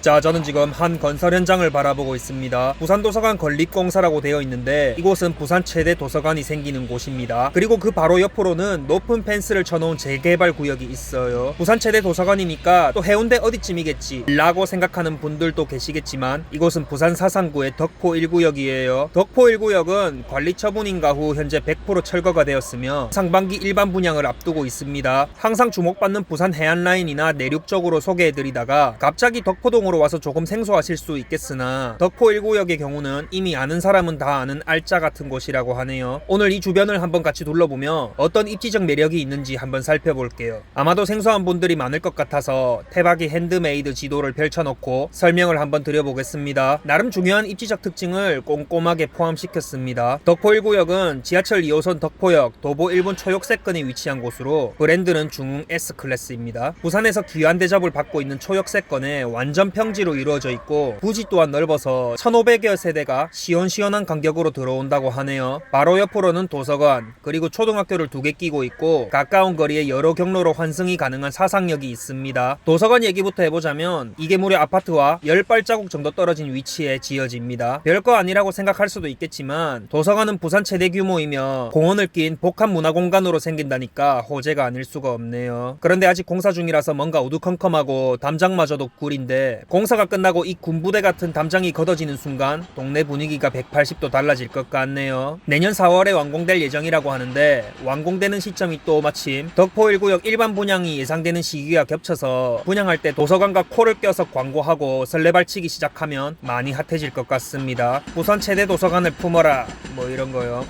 자, 저는 지금 한 건설 현장을 바라보고 있습니다. 부산도서관 건립공사라고 되어 있는데 이곳은 부산 최대 도서관이 생기는 곳입니다. 그리고 그 바로 옆으로는 높은 펜스를 쳐놓은 재개발 구역이 있어요. 부산 최대 도서관이니까 또 해운대 어디쯤이겠지 라고 생각하는 분들도 계시겠지만 이곳은 부산 사상구의 덕포 1구역이에요. 덕포 1구역은 관리 처분인가 후 현재 100% 철거가 되었으며 상반기 일반 분양을 앞두고 있습니다. 항상 주목받는 부산 해안라인이나 내륙 쪽으로 소개해드리다가 갑자기 덕포동으로 와서 조금 생소하실 수 있겠으나 덕포 1구역의 경우는 이미 아는 사람은 다 아는 알짜 같은 곳이라고 하네요. 오늘 이 주변을 한번 같이 둘러보며 어떤 입지적 매력이 있는지 한번 살펴볼게요. 아마도 생소한 분들이 많을 것 같아서 태박이 핸드메이드 지도를 펼쳐놓고 설명을 한번 드려보겠습니다. 나름 중요한 입지적 특징을 꼼꼼하게 포함시켰습니다. 덕포 1구역은 지하철 2호선 덕포역 도보 1분 초역세권에 위치한 곳으로 브랜드는 중흥 S클래스입니다. 부산에서 귀한 대접을 받고 있는 초역세권에 완전 평지로 이루어져 있고 부지 또한 넓어서 1500여 세대가 시원시원한 간격으로 들어온다고 하네요. 바로 옆으로는 도서관 그리고 초등학교를 2개 끼고 있고 가까운 거리에 여러 경로로 환승이 가능한 사상역이 있습니다. 도서관 얘기부터 해보자면 이게 무려 아파트와 10발자국 정도 떨어진 위치에 지어집니다. 별거 아니라고 생각할 수도 있겠지만 도서관은 부산 최대 규모이며 공원을 낀 복합 문화공간으로 생긴다니까 호재가 아닐 수가 없네요. 그런데 아직 공사 중이라서 뭔가 우두컴컴하고 담장마저도 꿀인데 공사가 끝나고 이 군부대 같은 담장이 걷어지는 순간 동네 분위기가 180도 달라질 것 같네요. 내년 4월에 완공될 예정이라고 하는데 완공되는 시점이 또 마침 덕포 1구역 일반 분양이 예상되는 시기와 겹쳐서 분양할 때 도서관과 코를 껴서 광고하고 설레발치기 시작하면 많이 핫해질 것 같습니다. 부산 최대 도서관을 품어라 뭐 이런 거요.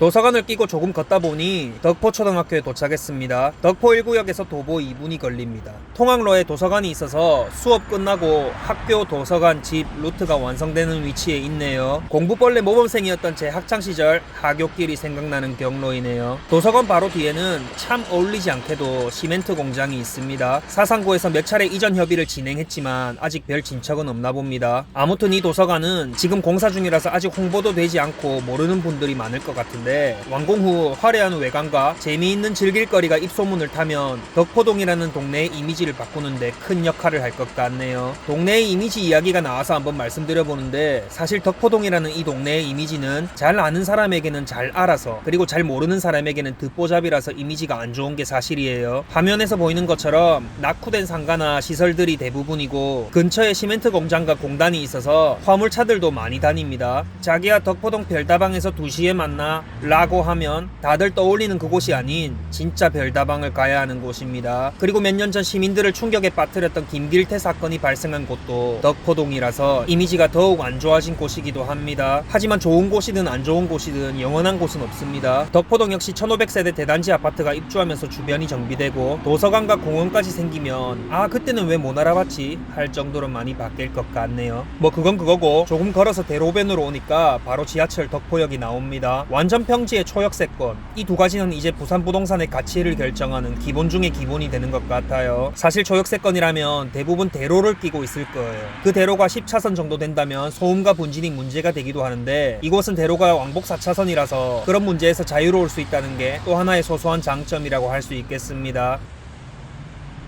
도서관을 끼고 조금 걷다 보니 덕포초등학교에 도착했습니다. 덕포 1구역에서 도보 2분이 걸립니다. 통학로에 도서관이 있어서 수업 끝나고 학교, 도서관, 집 루트가 완성되는 위치에 있네요. 공부벌레 모범생이었던 제 학창시절 하굣길이 생각나는 경로이네요. 도서관 바로 뒤에는 참 어울리지 않게도 시멘트 공장이 있습니다. 사상구에서 몇 차례 이전 협의를 진행했지만 아직 별 진척은 없나 봅니다. 아무튼 이 도서관은 지금 공사 중이라서 아직 홍보도 되지 않고 모르는 분들이 많을 것 같은데 완공 후 화려한 외관과 재미있는 즐길거리가 입소문을 타면 덕포동이라는 동네의 이미지를 바꾸는데 큰 역할을 할 것 같네요. 동네의 이미지 이야기가 나와서 한번 말씀드려보는데 사실 덕포동이라는 이 동네의 이미지는 잘 아는 사람에게는 잘 알아서 그리고 잘 모르는 사람에게는 듣보잡이라서 이미지가 안 좋은 게 사실이에요. 화면에서 보이는 것처럼 낙후된 상가나 시설들이 대부분이고 근처에 시멘트 공장과 공단이 있어서 화물차들도 많이 다닙니다. 자기야 덕포동 별다방에서 2시에 만나 라고 하면 다들 떠올리는 그곳이 아닌 진짜 별다방을 가야 하는 곳입니다. 그리고 몇 년 전 시민들을 충격에 빠뜨렸던 김길태 사건이 발생한 곳도 덕포동이라서 이미지가 더욱 안 좋아진 곳이기도 합니다. 하지만 좋은 곳이든 안 좋은 곳이든 영원한 곳은 없습니다. 덕포동 역시 1500세대 대단지 아파트가 입주하면서 주변이 정비되고 도서관과 공원까지 생기면 아 그때는 왜 못 알아봤지 할 정도로 많이 바뀔 것 같네요. 뭐 그건 그거고 조금 걸어서 대로변으로 오니까 바로 지하철 덕포역이 나옵니다. 완전 평지의 초역세권 이 두 가지는 이제 부산 부동산의 가치를 결정하는 기본 중의 기본이 되는 것 같아요. 사실 초역세권이라면 대부분 대로를 끼고 있을 거예요. 그 대로가 10차선 정도 된다면 소음과 분진이 문제가 되기도 하는데 이곳은 대로가 왕복 4차선이라서 그런 문제에서 자유로울 수 있다는 게 또 하나의 소소한 장점이라고 할 수 있겠습니다.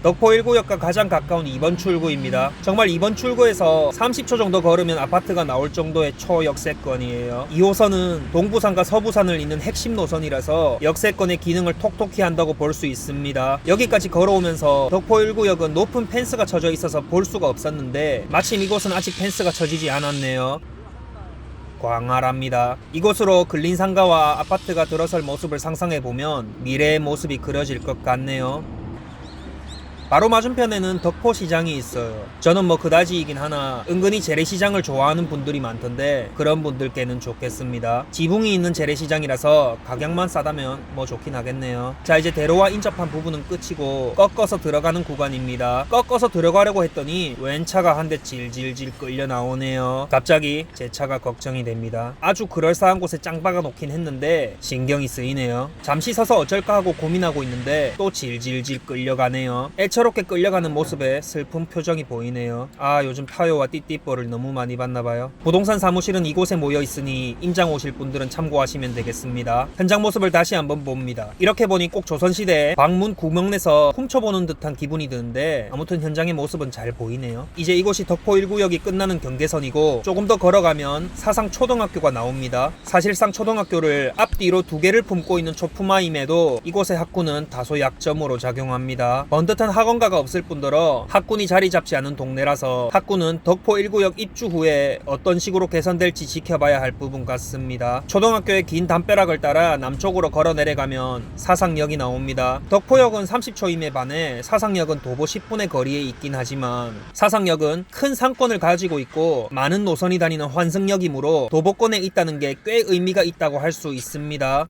덕포 1구역과 가장 가까운 2번 출구입니다. 정말 2번 출구에서 30초 정도 걸으면 아파트가 나올 정도의 초역세권이에요. 2호선은 동부산과 서부산을 잇는 핵심 노선이라서 역세권의 기능을 톡톡히 한다고 볼 수 있습니다. 여기까지 걸어오면서 덕포 1구역은 높은 펜스가 쳐져 있어서 볼 수가 없었는데 마침 이곳은 아직 펜스가 쳐지지 않았네요. 광활합니다. 이곳으로 근린 상가와 아파트가 들어설 모습을 상상해보면 미래의 모습이 그려질 것 같네요. 바로 맞은편에는 덕포시장이 있어요. 저는 뭐 그다지이긴 하나 은근히 재래시장을 좋아하는 분들이 많던데 그런 분들께는 좋겠습니다. 지붕이 있는 재래시장이라서 가격만 싸다면 뭐 좋긴 하겠네요. 자 이제 대로와 인접한 부분은 끝이고 꺾어서 들어가는 구간입니다. 꺾어서 들어가려고 했더니 웬 차가 한 대 질질질 끌려 나오네요. 갑자기 제 차가 걱정이 됩니다. 아주 그럴싸한 곳에 짱 박아 놓긴 했는데 신경이 쓰이네요. 잠시 서서 어쩔까 하고 고민하고 있는데 또 질질질 끌려가네요. 애처 조심스럽게 끌려가는 모습에 슬픈 표정이 보이네요. 아, 요즘 타요와 띠띠뽀를 너무 많이 봤나봐요. 부동산 사무실은 이곳에 모여있으니 임장 오실 분들은 참고하시면 되겠습니다. 현장 모습을 다시 한번 봅니다. 이렇게 보니 꼭 조선시대에 방문 구멍 내서 훔쳐보는 듯한 기분이 드는데 아무튼 현장의 모습은 잘 보이네요. 이제 이곳이 덕포 1구역이 끝나는 경계선이고 조금 더 걸어가면 사상 초등학교가 나옵니다. 사실상 초등학교를 앞뒤로 두 개를 품고 있는 초품화임에도 이곳의 학군은 다소 약점으로 작용합니다. 번듯한 학원가가 없을 뿐더러 학군이 자리 잡지 않은 동네라서 학군은 덕포 1구역 입주 후에 어떤 식으로 개선될지 지켜봐야 할 부분 같습니다. 초등학교의 긴 담벼락을 따라 남쪽으로 걸어 내려가면 사상역이 나옵니다. 덕포역은 30초임에 반해 사상역은 도보 10분의 거리에 있긴 하지만 사상역은 큰 상권을 가지고 있고 많은 노선이 다니는 환승역이므로 도보권에 있다는 게 꽤 의미가 있다고 할 수 있습니다.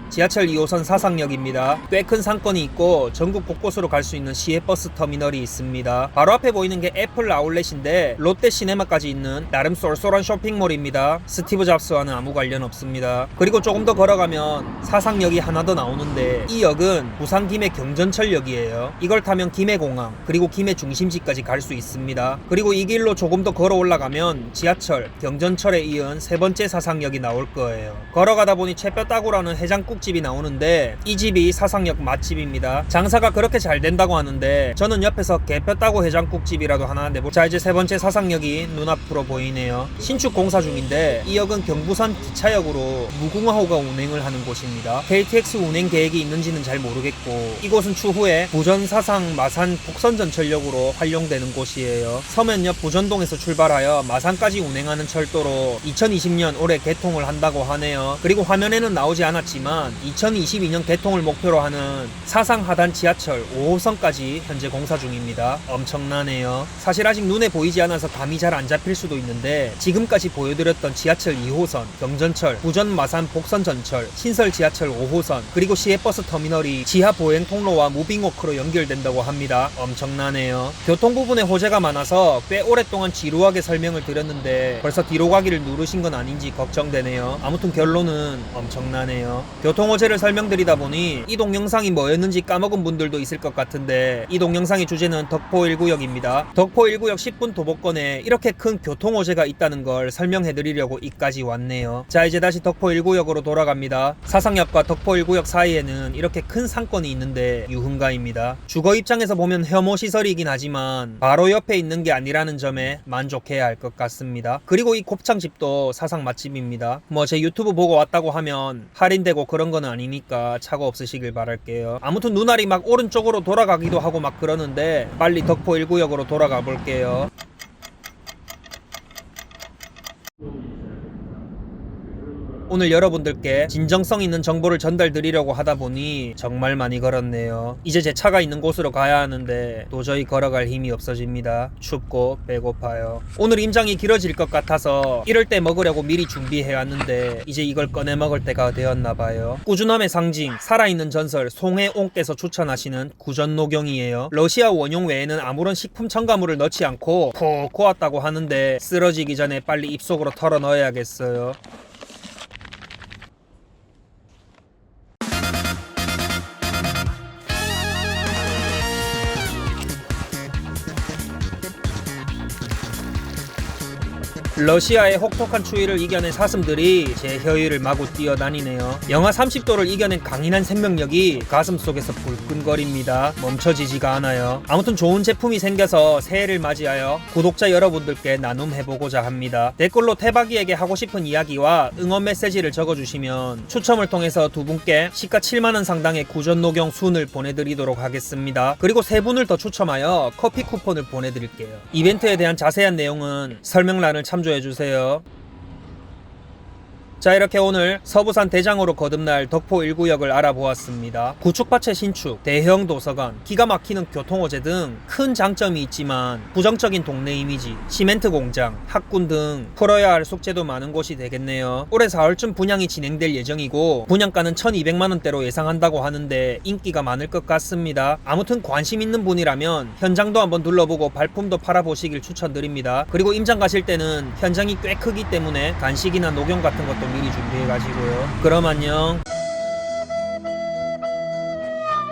지하철 2호선 사상역입니다. 꽤 큰 상권이 있고 전국 곳곳으로 갈 수 있는 시외버스 터미널이 있습니다. 바로 앞에 보이는 게 애플 아울렛인데 롯데 시네마까지 있는 나름 쏠쏠한 쇼핑몰입니다. 스티브 잡스와는 아무 관련 없습니다. 그리고 조금 더 걸어가면 사상역이 하나 더 나오는데 이 역은 부산 김해 경전철역이에요. 이걸 타면 김해공항 그리고 김해 중심지까지 갈 수 있습니다. 그리고 이 길로 조금 더 걸어 올라가면 지하철, 경전철에 이은 세 번째 사상역이 나올 거예요. 걸어가다 보니 채뼈따구라는 해장국 집이 나오는데 이 집이 사상역 맛집입니다. 장사가 그렇게 잘 된다고 하는데 저는 옆에서 개뼈따구 해장국집이라도 하나 하는데 자, 이제 세 번째 사상역이 눈앞으로 보이네요. 신축 공사 중인데 이 역은 경부선 기차역으로 무궁화호가 운행을 하는 곳입니다. KTX 운행 계획이 있는지는 잘 모르겠고 이곳은 추후에 부전, 사상, 마산, 북선전철역으로 활용되는 곳이에요. 서면역 부전동에서 출발하여 마산까지 운행하는 철도로 2020년 올해 개통을 한다고 하네요. 그리고 화면에는 나오지 않았지만 2022년 개통을 목표로 하는 사상 하단 지하철 5호선까지 현재 공사 중입니다. 엄청나네요. 사실 아직 눈에 보이지 않아서 감이 잘 안 잡힐 수도 있는데 지금까지 보여드렸던 지하철 2호선, 경전철, 부전, 마산, 복선 전철, 신설 지하철 5호선 그리고 시외버스 터미널이 지하 보행 통로와 무빙워크로 연결된다고 합니다. 엄청나네요. 교통 부분에 호재가 많아서 꽤 오랫동안 지루하게 설명을 드렸는데 벌써 뒤로 가기를 누르신 건 아닌지 걱정되네요. 아무튼 결론은 엄청나네요. 교통 호재를 설명드리다 보니 이 동영상이 뭐였는지 까먹은 분들도 있을 것 같은데 이 동영상의 주제는 덕포 1구역입니다. 덕포 1구역 10분 도보권에 이렇게 큰 교통 호재가 있다는 걸 설명해드리려고 이까지 왔네요. 자, 이제 다시 덕포 1구역으로 돌아갑니다. 사상역과 덕포 1구역 사이에는 이렇게 큰 상권이 있는데 유흥가입니다. 주거 입장에서 보면 혐오 시설이긴 하지만 바로 옆에 있는 게 아니라는 점에 만족해야 할 것 같습니다. 그리고 이 곱창집도 사상 맛집입니다. 뭐 제 유튜브 보고 왔다고 하면 할인되고 그런 건 아니니까 차고 없으시길 바랄게요. 아무튼 눈알이 막 오른쪽으로 돌아가기도 하고 막 그러는데 빨리 덕포 1구역으로 돌아가 볼게요. 오늘 여러분들께 진정성 있는 정보를 전달드리려고 하다 보니 정말 많이 걸었네요. 이제 제 차가 있는 곳으로 가야 하는데 도저히 걸어갈 힘이 없어집니다. 춥고 배고파요. 오늘 임장이 길어질 것 같아서 이럴 때 먹으려고 미리 준비해왔는데 이제 이걸 꺼내 먹을 때가 되었나봐요. 꾸준함의 상징, 살아있는 전설 송혜옹께서 추천하시는 구전녹용이에요. 러시아 원용 외에는 아무런 식품 첨가물을 넣지 않고 푹 고았다고 하는데 쓰러지기 전에 빨리 입속으로 털어 넣어야겠어요. 러시아의 혹독한 추위를 이겨낸 사슴들이 제 혀위를 마구 뛰어다니네요. 영하 30도를 이겨낸 강인한 생명력이 가슴속에서 불끈거립니다. 멈춰지지가 않아요. 아무튼 좋은 제품이 생겨서 새해를 맞이하여 구독자 여러분들께 나눔해보고자 합니다. 댓글로 태박이에게 하고 싶은 이야기와 응원 메시지를 적어주시면 추첨을 통해서 두 분께 시가 7만원 상당의 구전녹용 순을 보내드리도록 하겠습니다. 그리고 세 분을 더 추첨하여 커피 쿠폰을 보내드릴게요. 이벤트에 대한 자세한 내용은 설명란을 참조해주세요. 자, 이렇게 오늘 서부산 대장으로 거듭날 덕포 1구역을 알아보았습니다. 구축파채 신축, 대형 도서관, 기가 막히는 교통호재 등 큰 장점이 있지만 부정적인 동네 이미지, 시멘트 공장, 학군 등 풀어야 할 숙제도 많은 곳이 되겠네요. 올해 4월쯤 분양이 진행될 예정이고 분양가는 1200만원대로 예상한다고 하는데 인기가 많을 것 같습니다. 아무튼 관심 있는 분이라면 현장도 한번 둘러보고 발품도 팔아보시길 추천드립니다. 그리고 임장 가실 때는 현장이 꽤 크기 때문에 간식이나 녹용 같은 것도 미리 준비해가지고요. 그럼 안녕.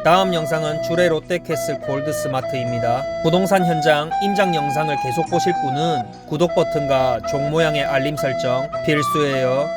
다음 영상은 주례 롯데캐슬 골드스마트입니다. 부동산 현장 임장 영상을 계속 보실 분은 구독 버튼과 종 모양의 알림 설정 필수예요.